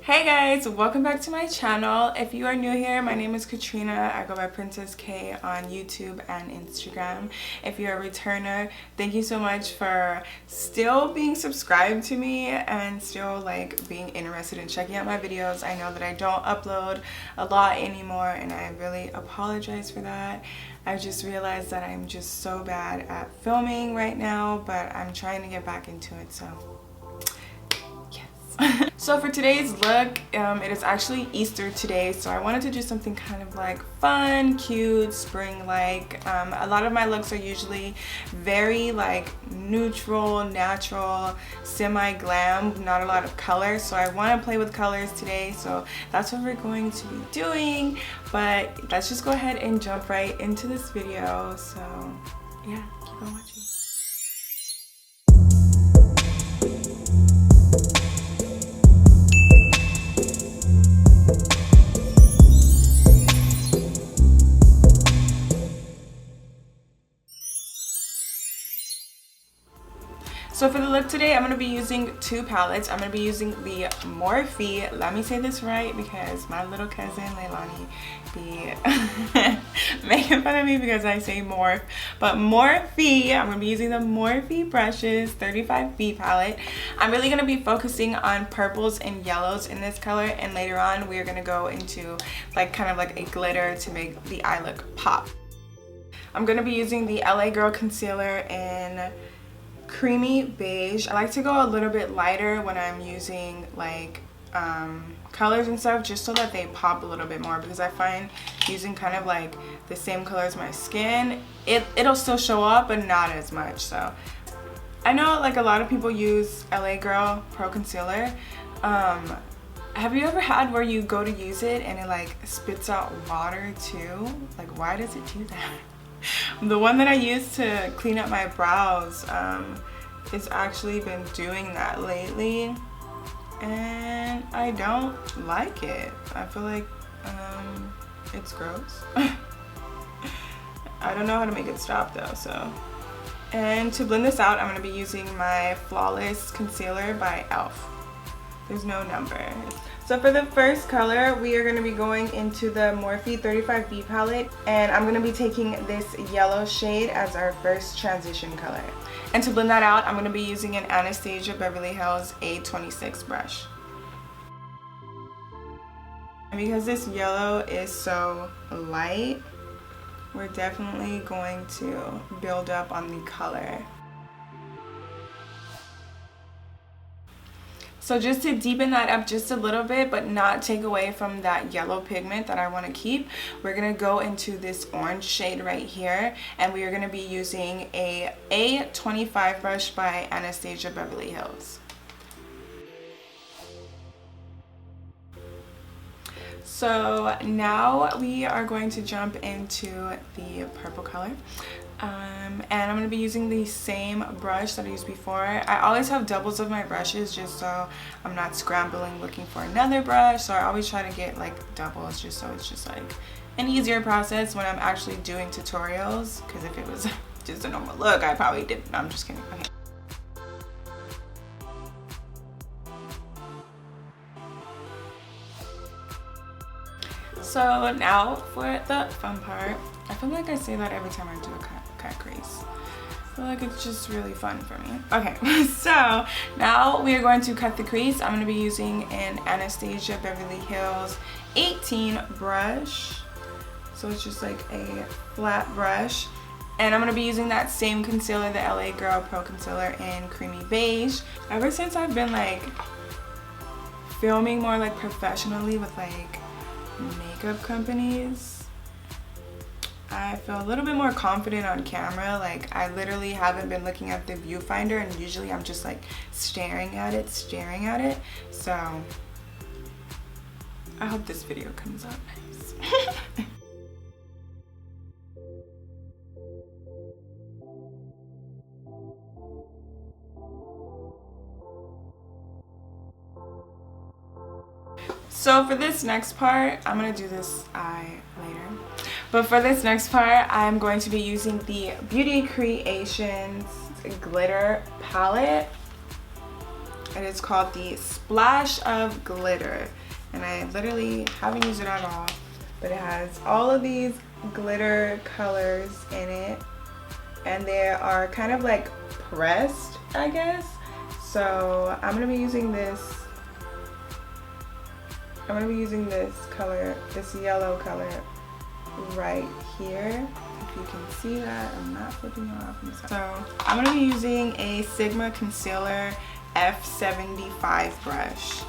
Hey guys, welcome back to my channel. If you are new here, my name is Katrina. I go by Princess K on YouTube and Instagram. If you're a returner, thank you so much for still being subscribed to me and still like being interested in checking out my videos. I know that I don't upload a lot anymore and I really apologize for that. I just realized that I'm just so bad at filming right now, but I'm trying to get back into it, so so for today's look, it is actually Easter today, so I wanted to do something kind of like fun, cute, spring-like. A lot of my looks are usually very like neutral, natural, semi-glam, not a lot of color, so I want to play with colors today, so that's what we're going to be doing. But let's just go ahead and jump right into this video. So yeah, keep on watching. So for the look today, I'm going to be using two palettes. I'm going to be using the Morphe, let me say this right because my little cousin Leilani be making fun of me because I say Morphe. But Morphe, I'm going to be using the Morphe Brushes 35B palette. I'm really going to be focusing on purples and yellows in this color, and later on we are going to go into like kind of like a glitter to make the eye look pop. I'm going to be using the LA Girl concealer in creamy beige. I like to go a little bit lighter when I'm using like colors and stuff, just so that they pop a little bit more, because I find using kind of like the same color as my skin, it'll still show up but not as much. So I know like a lot of people use LA Girl Pro Concealer. Have you ever had where you go to use it and it like spits out water too? Like, why does it do that? The one that I use to clean up my brows has actually been doing that lately, and I don't like it. I feel like it's gross. I don't know how to make it stop though. So, and to blend this out, I'm going to be using my Flawless Concealer by e.l.f. There's no number. So for the first color, we are going to be going into the Morphe 35B palette, and I'm going to be taking this yellow shade as our first transition color. And to blend that out, I'm going to be using an Anastasia Beverly Hills A26 brush. And because this yellow is so light, we're definitely going to build up on the color. So just to deepen that up just a little bit, but not take away from that yellow pigment that I want to keep, we're going to go into this orange shade right here, and we are going to be using a A25 brush by Anastasia Beverly Hills. So now we are going to jump into the purple color. And I'm going to be using the same brush that I used before. I always have doubles of my brushes just so I'm not scrambling looking for another brush. So I always try to get like doubles just so it's just like an easier process when I'm actually doing tutorials. Because if it was just a normal look, I probably didn't. No, I'm just kidding. Okay. So now for the fun part. I feel like I say that every time I do a cut crease. I feel like it's just really fun for me. Okay, so now we are going to cut the crease. I'm going to be using an Anastasia Beverly Hills 18 brush. So it's just like a flat brush. And I'm going to be using that same concealer, the LA Girl Pro Concealer in creamy beige. Ever since I've been like filming more like professionally with like makeup companies, I feel a little bit more confident on camera. Like, I literally haven't been looking at the viewfinder, and usually I'm just like staring at it. So I hope this video comes out nice. So for this next part, I'm going to do this eye later. But for this next part, I'm going to be using the Beauty Creations glitter palette. It is called the Splash of Glitter, and I literally haven't used it at all, but it has all of these glitter colors in it, and they are kind of like pressed, I guess. So I'm gonna be using this. I'm gonna be using this color, this yellow color right here. If you can see that, I'm not flipping it off. So I'm gonna be using a Sigma Concealer F75 brush.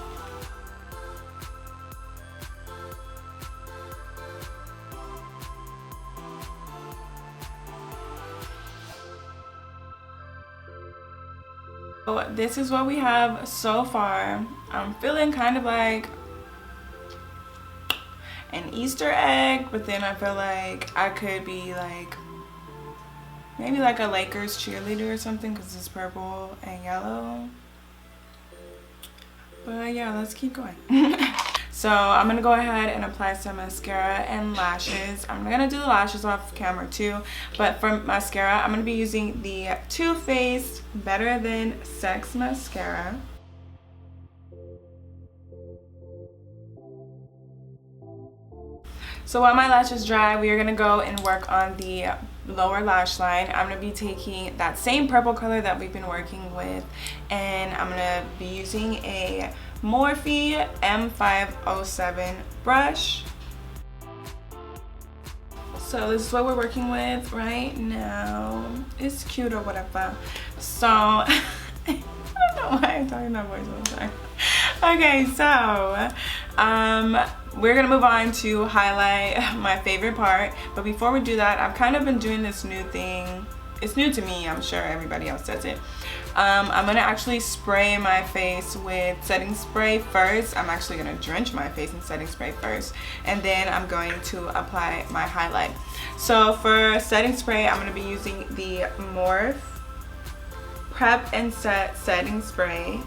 So this is what we have so far. I'm feeling kind of like an Easter egg, but then I feel like I could be like maybe like a Lakers cheerleader or something because it's purple and yellow. But yeah, let's keep going. So I'm gonna go ahead and apply some mascara and lashes. I'm gonna do the lashes off camera too, but for mascara I'm gonna be using the Too Faced Better Than Sex mascara. So while my lashes dry, we are gonna go and work on the lower lash line. I'm gonna be taking that same purple color that we've been working with, and I'm gonna be using a Morphe M507 brush. So this is what we're working with right now. It's cute or whatever. So I don't know why I'm talking that voice all the time. Okay, so we're gonna move on to highlight, my favorite part. But before we do that, I've kind of been doing this new thing. It's new to me, I'm sure everybody else does it. I'm gonna actually spray my face with setting spray first. I'm actually gonna drench my face in setting spray first, and then I'm going to apply my highlight. So for setting spray, I'm gonna be using the Morphe Prep and Set setting spray,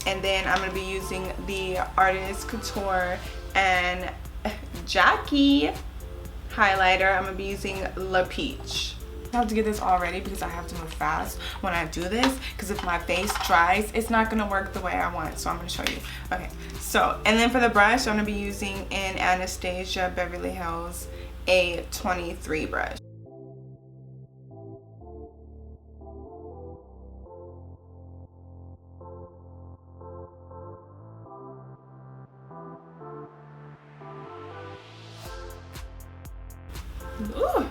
and then I'm gonna be using the Artist Couture and Jackie highlighter. I'm gonna be using La Peach. I have to get this all ready because I have to move fast when I do this, because if my face dries, it's not gonna work the way I want. So I'm gonna show you. Okay, so, and then for the brush, I'm gonna be using an Anastasia Beverly Hills A23 brush. Ooh.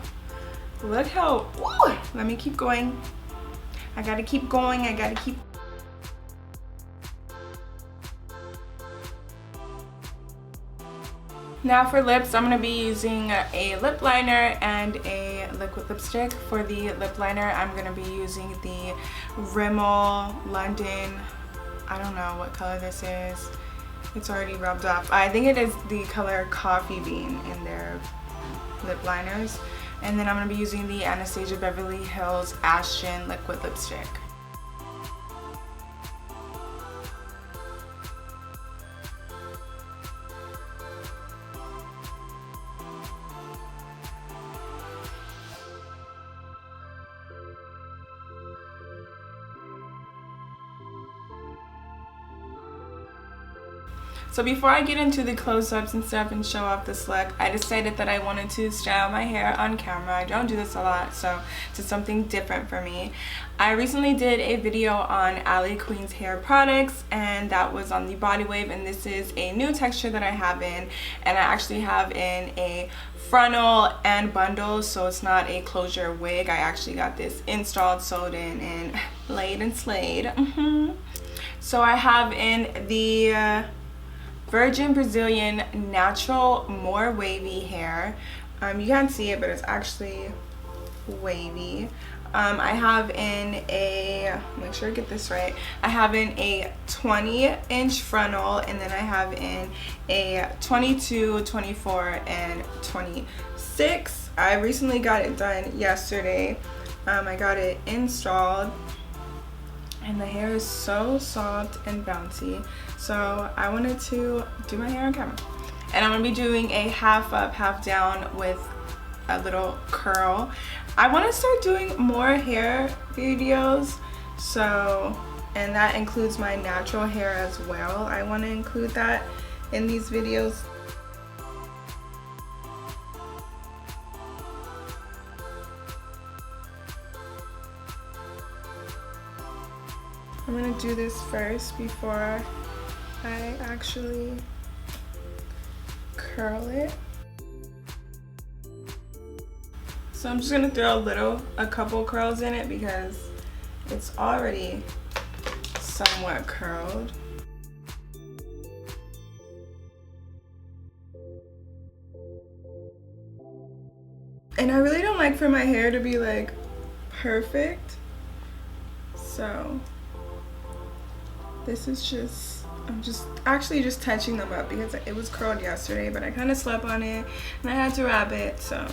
Look how, ooh, let me keep going. I gotta keep going, I gotta keep. Now for lips, I'm gonna be using a lip liner and a liquid lipstick. For the lip liner, I'm gonna be using the Rimmel London, I don't know what color this is. It's already rubbed off. I think it is the color Coffee Bean in their lip liners. And then I'm going to be using the Anastasia Beverly Hills Ashton liquid lipstick. So before I get into the close-ups and stuff and show off this look, I decided that I wanted to style my hair on camera. I don't do this a lot, so it's just something different for me. I recently did a video on Ali Queen's hair products, and that was on the Body Wave, and this is a new texture that I have in, and I actually have in a frontal and bundle, so it's not a closure wig. I actually got this installed, sewed in, and laid and slayed. So I have in the Virgin Brazilian Natural More Wavy hair. You can't see it, but it's actually wavy. I have in a, make sure I get this right, I have in a 20-inch frontal, and then I have in a 22, 24, and 26. I recently got it done yesterday. I got it installed, and the hair is so soft and bouncy. So I wanted to do my hair on camera. And I'm gonna be doing a half up, half down with a little curl. I wanna start doing more hair videos, so and that includes my natural hair as well. I want to include that in these videos. I'm gonna do this first before I actually curl it. So I'm just gonna throw a couple curls in it because it's already somewhat curled. And I really don't like for my hair to be like perfect. So this is just, I'm just actually just touching them up because it was curled yesterday, but I kind of slept on it and I had to wrap it, so.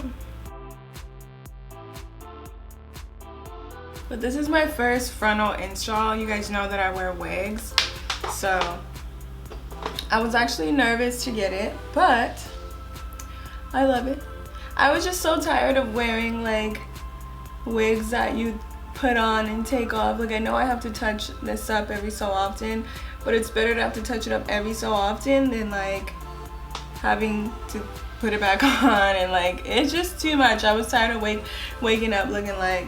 But this is my first frontal install. You guys know that I wear wigs, so I was actually nervous to get it, but I love it. I was just so tired of wearing like wigs that you put on and take off. Like, I know I have to touch this up every so often, but it's better to have to touch it up every so often than like having to put it back on, and like it's just too much. I was tired of waking up looking like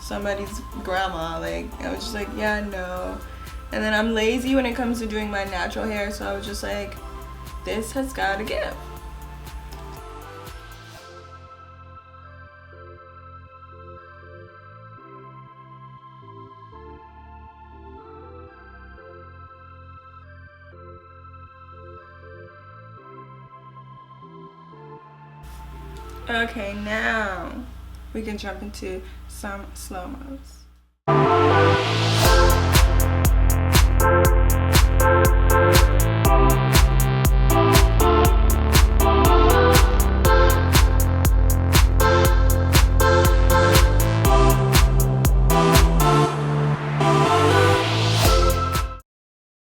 somebody's grandma. Like, I was just like, yeah, no. And then I'm lazy when it comes to doing my natural hair, so I was just like, this has got to give. Okay, now we can jump into some slow-mos.